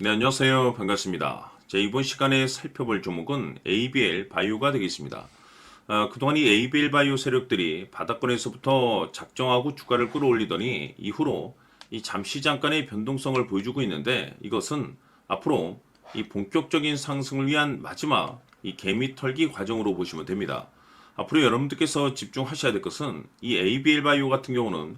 네, 안녕하세요. 반갑습니다. 이번 시간에 살펴볼 종목은 ABL 바이오가 되겠습니다. 그동안 이 ABL 바이오 세력들이 바닥권에서부터 작정하고 주가를 끌어올리더니 이후로 이 잠시 잠깐의 변동성을 보여주고 있는데, 이것은 앞으로 이 본격적인 상승을 위한 마지막 이 개미 털기 과정으로 보시면 됩니다. 앞으로 여러분들께서 집중하셔야 될 것은 이 ABL 바이오 같은 경우는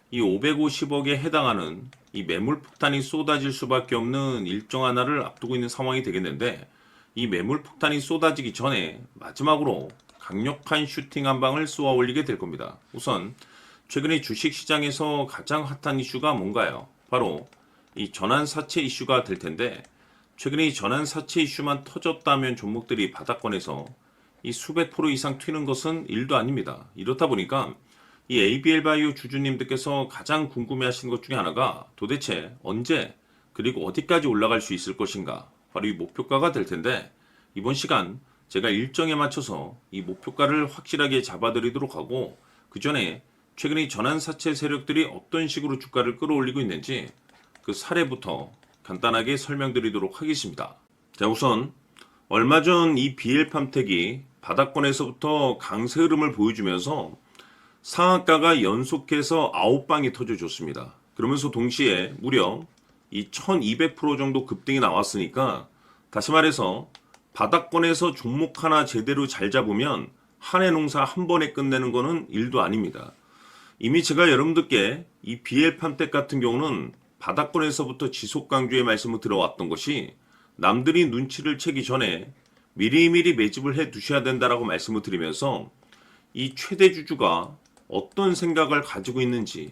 이 550억에 해당하는 이 매물 폭탄이 쏟아질 수밖에 없는 일정 하나를 앞두고 있는 상황이 되겠는데, 이 매물 폭탄이 쏟아지기 전에 마지막으로 강력한 슈팅 한 방을 쏘아 올리게 될 겁니다. 우선 최근에 주식시장에서 가장 핫한 이슈가 뭔가요? 바로 이 전환사채 이슈가 될 텐데, 최근에 이 전환사채 이슈만 터졌다면 종목들이 바닥권에서 이 수백 프로 이상 튀는 것은 일도 아닙니다. 이렇다 보니까 이 ABL 바이오 주주님들께서 가장 궁금해하시는 것 중에 하나가 도대체 언제 그리고 어디까지 올라갈 수 있을 것인가, 바로 이 목표가가 될 텐데, 이번 시간 제가 일정에 맞춰서 이 목표가를 확실하게 잡아드리도록 하고, 그 전에 최근에 전환사채 세력들이 어떤 식으로 주가를 끌어올리고 있는지 그 사례부터 간단하게 설명드리도록 하겠습니다. 자, 우선 얼마 전 이 BL팜텍이 바닥권에서부터 강세 흐름을 보여주면서 상한가가 연속해서 9방이 터져줬습니다. 그러면서 동시에 무려 이 1200% 정도 급등이 나왔으니까, 다시 말해서 바닥권에서 종목 하나 제대로 잘 잡으면 한 해 농사 한 번에 끝내는 거는 일도 아닙니다. 이미 제가 여러분들께 이 BL팜텍 같은 경우는 바닥권에서부터 지속 강조의 말씀을 들어왔던 것이, 남들이 눈치를 채기 전에 미리미리 매집을 해 두셔야 된다라고 말씀을 드리면서 이 최대 주주가 어떤 생각을 가지고 있는지,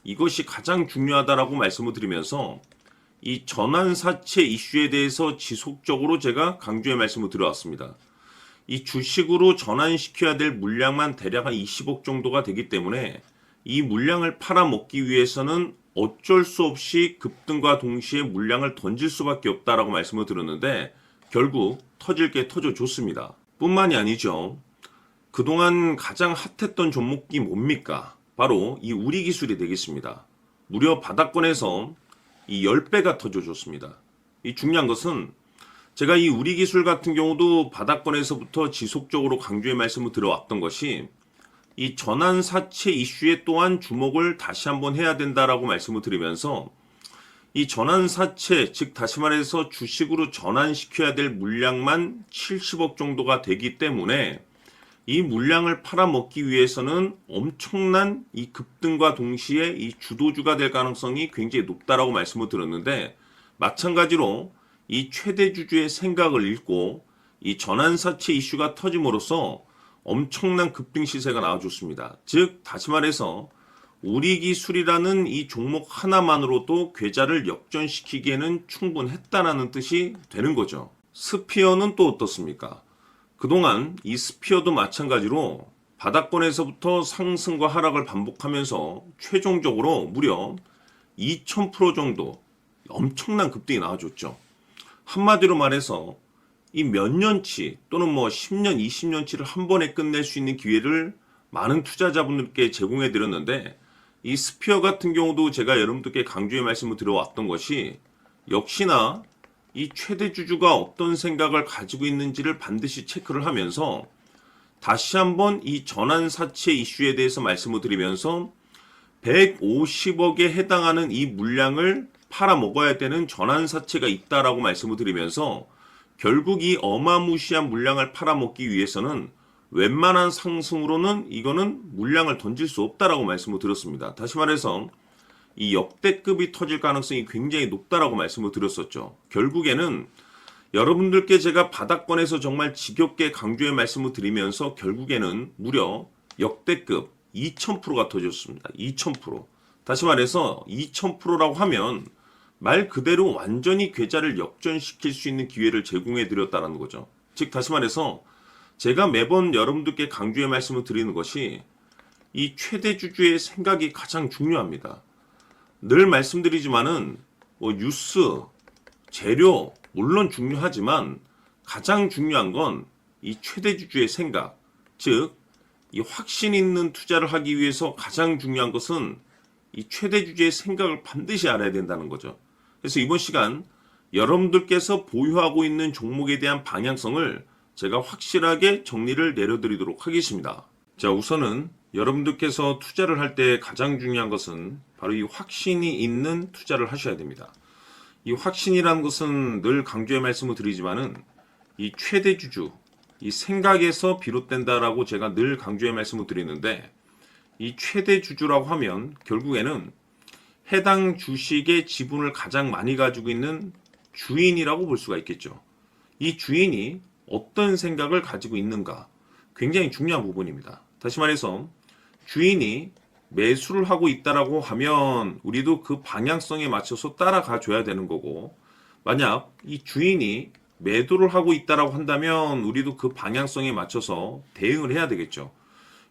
이것이 가장 중요하다라고 말씀을 드리면서 이 전환사채 이슈에 대해서 지속적으로 제가 강조의 말씀을 드려왔습니다. 이 주식으로 전환시켜야 될 물량만 대략 한 20억 정도가 되기 때문에 이 물량을 팔아먹기 위해서는 어쩔 수 없이 급등과 동시에 물량을 던질 수밖에 없다라고 말씀을 드렸는데, 결국 터질 게 터져줬습니다. 뿐만이 아니죠. 그동안 가장 핫했던 종목이 뭡니까? 바로 이 우리기술이 되겠습니다. 무려 바닥권에서 이 10배가 터져줬습니다. 이 중요한 것은 제가 이 우리기술 같은 경우도 바닥권에서부터 지속적으로 강조의 말씀을 들어왔던 것이, 이 전환사채 이슈에 또한 주목을 다시 한번 해야 된다라고 말씀을 드리면서, 이 전환사채, 즉 다시 말해서 주식으로 전환시켜야 될 물량만 70억 정도가 되기 때문에 이 물량을 팔아먹기 위해서는 엄청난 이 급등과 동시에 이 주도주가 될 가능성이 굉장히 높다라고 말씀을 드렸는데, 마찬가지로 이 최대 주주의 생각을 읽고 이 전환사채 이슈가 터짐으로써 엄청난 급등 시세가 나와줬습니다. 즉 다시 말해서 우리기술이라는 이 종목 하나만으로도 계좌를 역전시키기에는 충분했다라는 뜻이 되는 거죠. 스피어는 또 어떻습니까? 그동안 이 스피어도 마찬가지로 바닥권에서부터 상승과 하락을 반복하면서 최종적으로 무려 2000% 정도 엄청난 급등이 나와줬죠. 한마디로 말해서 이 몇 년치 또는 뭐 10년, 20년치를 한 번에 끝낼 수 있는 기회를 많은 투자자분들께 제공해 드렸는데, 이 스피어 같은 경우도 제가 여러분들께 강조의 말씀을 드려왔던 것이, 역시나 이 최대 주주가 어떤 생각을 가지고 있는지를 반드시 체크를 하면서 다시 한번 이 전환사채 이슈에 대해서 말씀을 드리면서 150억에 해당하는 이 물량을 팔아먹어야 되는 전환사채가 있다라고 말씀을 드리면서, 결국 이 어마무시한 물량을 팔아먹기 위해서는 웬만한 상승으로는 이거는 물량을 던질 수 없다라고 말씀을 드렸습니다. 다시 말해서 이 역대급이 터질 가능성이 굉장히 높다라고 말씀을 드렸었죠. 결국에는 여러분들께 제가 바닥권에서 정말 지겹게 강조의 말씀을 드리면서 결국에는 무려 역대급 2000%가 터졌습니다. 2000%. 다시 말해서 2000%라고 하면 말 그대로 완전히 계좌를 역전시킬 수 있는 기회를 제공해 드렸다는 거죠. 즉 다시 말해서 제가 매번 여러분들께 강조의 말씀을 드리는 것이, 이 최대 주주의 생각이 가장 중요합니다. 늘 말씀드리지만은 뭐 뉴스, 재료 물론 중요하지만 가장 중요한 건 이 최대 주주의 생각, 즉 이 확신 있는 투자를 하기 위해서 가장 중요한 것은 이 최대 주주의 생각을 반드시 알아야 된다는 거죠. 그래서 이번 시간 여러분들께서 보유하고 있는 종목에 대한 방향성을 제가 확실하게 정리를 내려드리도록 하겠습니다. 자, 우선은 여러분들께서 투자를 할 때 가장 중요한 것은 바로 이 확신이 있는 투자를 하셔야 됩니다. 이 확신이라는 것은 늘 강조의 말씀을 드리지만은 이 최대주주, 이 생각에서 비롯된다라고 제가 늘 강조의 말씀을 드리는데, 이 최대주주라고 하면 결국에는 해당 주식의 지분을 가장 많이 가지고 있는 주인이라고 볼 수가 있겠죠. 이 주인이 어떤 생각을 가지고 있는가, 굉장히 중요한 부분입니다. 다시 말해서 주인이 매수를 하고 있다라고 하면 우리도 그 방향성에 맞춰서 따라가 줘야 되는 거고, 만약 이 주인이 매도를 하고 있다라고 한다면 우리도 그 방향성에 맞춰서 대응을 해야 되겠죠.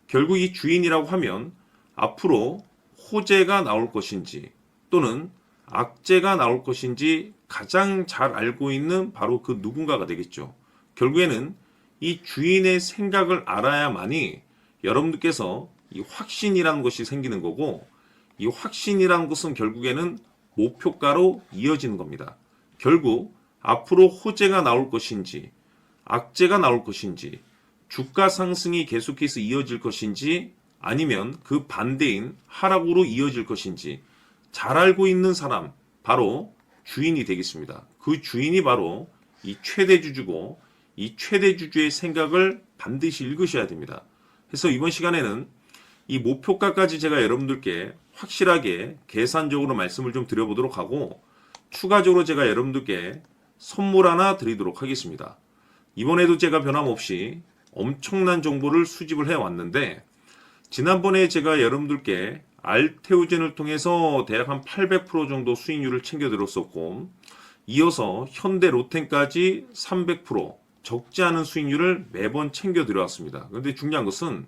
결국 이 주인이라고 하면 앞으로 호재가 나올 것인지 또는 악재가 나올 것인지 가장 잘 알고 있는 바로 그 누군가가 되겠죠. 결국에는 이 주인의 생각을 알아야만이 여러분들께서 이 확신이라는 것이 생기는 거고, 이 확신이라는 것은 결국에는 목표가로 이어지는 겁니다. 결국 앞으로 호재가 나올 것인지 악재가 나올 것인지 주가 상승이 계속해서 이어질 것인지 아니면 그 반대인 하락으로 이어질 것인지 잘 알고 있는 사람, 바로 주인이 되겠습니다. 그 주인이 바로 이 최대주주고, 이 최대주주의 생각을 반드시 읽으셔야 됩니다. 그래서 이번 시간에는 이 목표가까지 제가 여러분들께 확실하게 계산적으로 말씀을 좀 드려보도록 하고, 추가적으로 제가 여러분들께 선물 하나 드리도록 하겠습니다. 이번에도 제가 변함없이 엄청난 정보를 수집을 해왔는데, 지난번에 제가 여러분들께 알테오젠을 통해서 대략 한 800% 정도 수익률을 챙겨드렸었고, 이어서 현대 로텐까지 300% 적지 않은 수익률을 매번 챙겨드려왔습니다. 그런데 중요한 것은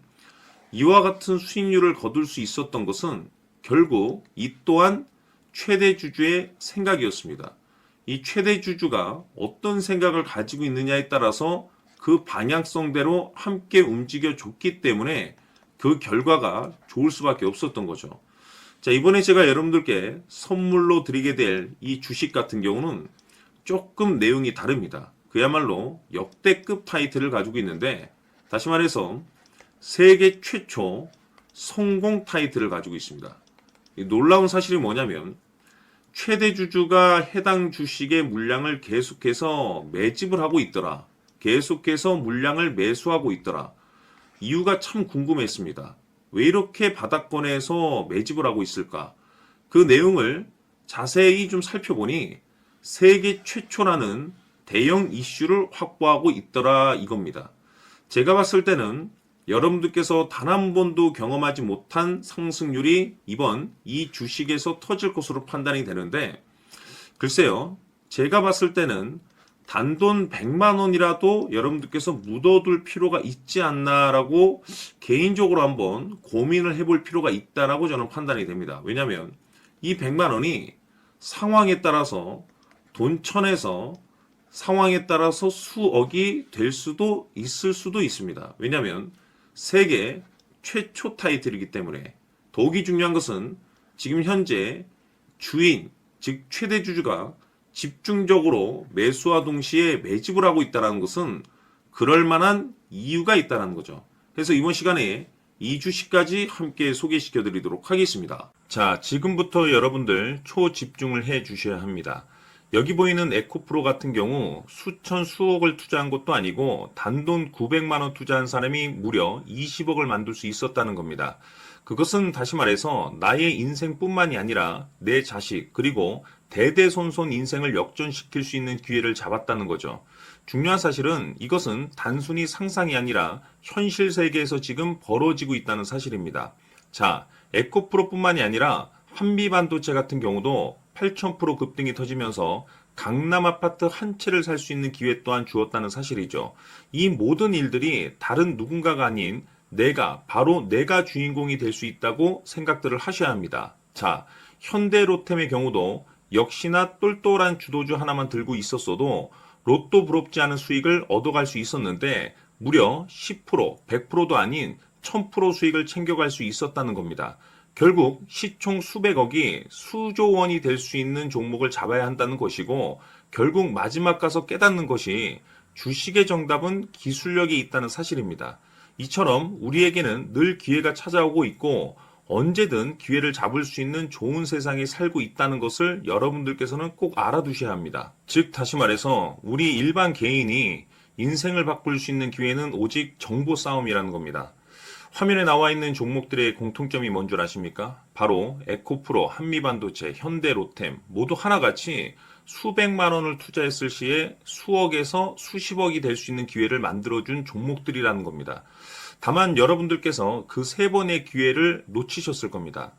이와 같은 수익률을 거둘 수 있었던 것은 결국 이 또한 최대주주의 생각이었습니다. 이 최대주주가 어떤 생각을 가지고 있느냐에 따라서 그 방향성대로 함께 움직여 줬기 때문에 그 결과가 좋을 수밖에 없었던 거죠. 자, 이번에 제가 여러분들께 선물로 드리게 될 이 주식 같은 경우는 조금 내용이 다릅니다. 그야말로 역대급 타이틀을 가지고 있는데, 다시 말해서 세계 최초 성공 타이틀을 가지고 있습니다. 이 놀라운 사실이 뭐냐면 최대주주가 해당 주식의 물량을 계속해서 매집을 하고 있더라. 계속해서 물량을 매수하고 있더라. 이유가 참 궁금했습니다. 왜 이렇게 바닥권에서 매집을 하고 있을까? 그 내용을 자세히 좀 살펴보니 세계 최초라는 대형 이슈를 확보하고 있더라 이겁니다. 제가 봤을 때는 여러분들께서 단 한 번도 경험하지 못한 상승률이 이번 이 주식에서 터질 것으로 판단이 되는데, 글쎄요, 제가 봤을 때는 단돈 100만 원이라도 여러분들께서 묻어둘 필요가 있지 않나라고 개인적으로 한번 고민을 해볼 필요가 있다라고 저는 판단이 됩니다. 왜냐하면 이 100만 원이 상황에 따라서 돈천에서 상황에 따라서 수억이 될 수도 있을 수도 있습니다. 왜냐하면 세계 최초 타이틀이기 때문에. 더욱이 중요한 것은 지금 현재 주인, 즉 최대 주주가 집중적으로 매수와 동시에 매집을 하고 있다는 것은 그럴 만한 이유가 있다는 거죠. 그래서 이번 시간에 이 주식까지 함께 소개시켜 드리도록 하겠습니다. 자, 지금부터 여러분들 초집중을 해 주셔야 합니다. 여기 보이는 에코프로 같은 경우 수천 수억을 투자한 것도 아니고 단돈 900만 원 투자한 사람이 무려 20억을 만들 수 있었다는 겁니다. 그것은 다시 말해서 나의 인생뿐만이 아니라 내 자식 그리고 대대손손 인생을 역전시킬 수 있는 기회를 잡았다는 거죠. 중요한 사실은 이것은 단순히 상상이 아니라 현실 세계에서 지금 벌어지고 있다는 사실입니다. 자, 에코프로뿐만이 아니라 한미반도체 같은 경우도 8,000% 급등이 터지면서 강남 아파트 한 채를 살 수 있는 기회 또한 주었다는 사실이죠. 이 모든 일들이 다른 누군가가 아닌 바로 내가 주인공이 될 수 있다고 생각들을 하셔야 합니다. 자, 현대로템의 경우도 역시나 똘똘한 주도주 하나만 들고 있었어도 로또 부럽지 않은 수익을 얻어갈 수 있었는데 무려 10%, 100%도 아닌 1000% 수익을 챙겨갈 수 있었다는 겁니다. 결국 시총 수백억이 수조 원이 될 수 있는 종목을 잡아야 한다는 것이고, 결국 마지막 가서 깨닫는 것이 주식의 정답은 기술력이 있다는 사실입니다. 이처럼 우리에게는 늘 기회가 찾아오고 있고 언제든 기회를 잡을 수 있는 좋은 세상에 살고 있다는 것을 여러분들께서는 꼭 알아두셔야 합니다. 즉 다시 말해서 우리 일반 개인이 인생을 바꿀 수 있는 기회는 오직 정보 싸움이라는 겁니다. 화면에 나와 있는 종목들의 공통점이 뭔 줄 아십니까? 바로 에코프로, 한미반도체, 현대로템 모두 하나같이 수백만 원을 투자했을 시에 수억에서 수십억이 될 수 있는 기회를 만들어준 종목들이라는 겁니다. 다만 여러분들께서 그 세 번의 기회를 놓치셨을 겁니다.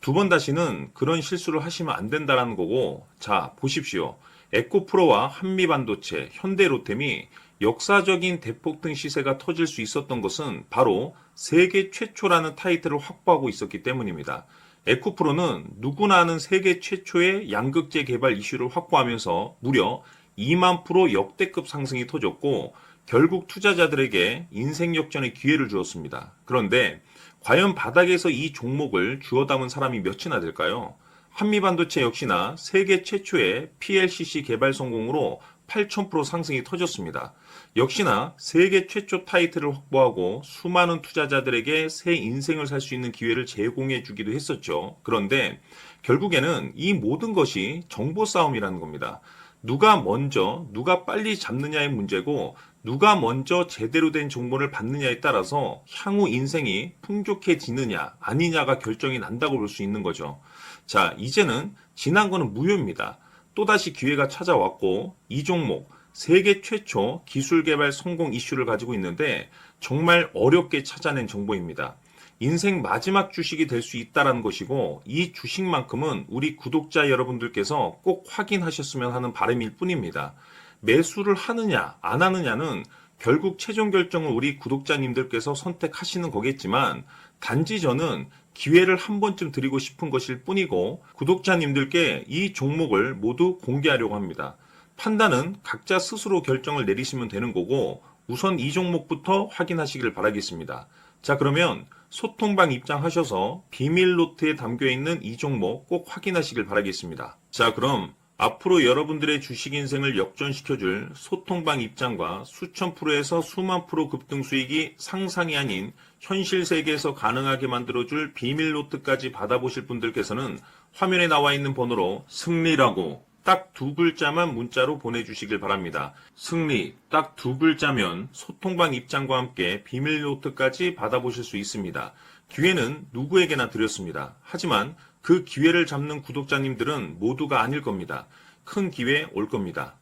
두 번 다시는 그런 실수를 하시면 안 된다는 거고, 자, 보십시오. 에코프로와 한미반도체, 현대로템이 역사적인 대폭등 시세가 터질 수 있었던 것은 바로 세계 최초라는 타이틀을 확보하고 있었기 때문입니다. 에코프로는 누구나 아는 세계 최초의 양극재 개발 이슈를 확보하면서 무려 2만 프로 역대급 상승이 터졌고 결국 투자자들에게 인생 역전의 기회를 주었습니다. 그런데 과연 바닥에서 이 종목을 주워 담은 사람이 몇이나 될까요? 한미반도체 역시나 세계 최초의 PLCC 개발 성공으로 8,000% 상승이 터졌습니다. 역시나 세계 최초 타이틀을 확보하고 수많은 투자자들에게 새 인생을 살 수 있는 기회를 제공해 주기도 했었죠. 그런데 결국에는 이 모든 것이 정보 싸움이라는 겁니다. 누가 먼저, 누가 빨리 잡느냐의 문제고 누가 먼저 제대로 된 정보를 받느냐에 따라서 향후 인생이 풍족해지느냐 아니냐가 결정이 난다고 볼 수 있는 거죠. 자, 이제는 지난 거는 무효입니다. 또다시 기회가 찾아왔고 이 종목 세계 최초 기술 개발 성공 이슈를 가지고 있는데 정말 어렵게 찾아낸 정보입니다. 인생 마지막 주식이 될 수 있다는 것이고 이 주식만큼은 우리 구독자 여러분들께서 꼭 확인하셨으면 하는 바람일 뿐입니다. 매수를 하느냐 안 하느냐는 결국 최종 결정을 우리 구독자님들께서 선택하시는 거겠지만 단지 저는 기회를 한 번쯤 드리고 싶은 것일 뿐이고 구독자님들께 이 종목을 모두 공개하려고 합니다. 판단은 각자 스스로 결정을 내리시면 되는 거고 우선 이 종목부터 확인하시길 바라겠습니다. 자, 그러면 소통방 입장하셔서 비밀 노트에 담겨있는 이 종목 꼭 확인하시길 바라겠습니다. 자, 그럼 앞으로 여러분들의 주식 인생을 역전시켜줄 소통방 입장과 수천 프로에서 수만 프로 급등 수익이 상상이 아닌 현실 세계에서 가능하게 만들어줄 비밀 노트까지 받아보실 분들께서는 화면에 나와 있는 번호로 승리라고 딱 두 글자만 문자로 보내주시길 바랍니다. 승리 딱 두 글자면 소통방 입장과 함께 비밀 노트까지 받아보실 수 있습니다. 기회는 누구에게나 드렸습니다. 하지만 그 기회를 잡는 구독자님들은 모두가 아닐 겁니다. 큰 기회 올 겁니다.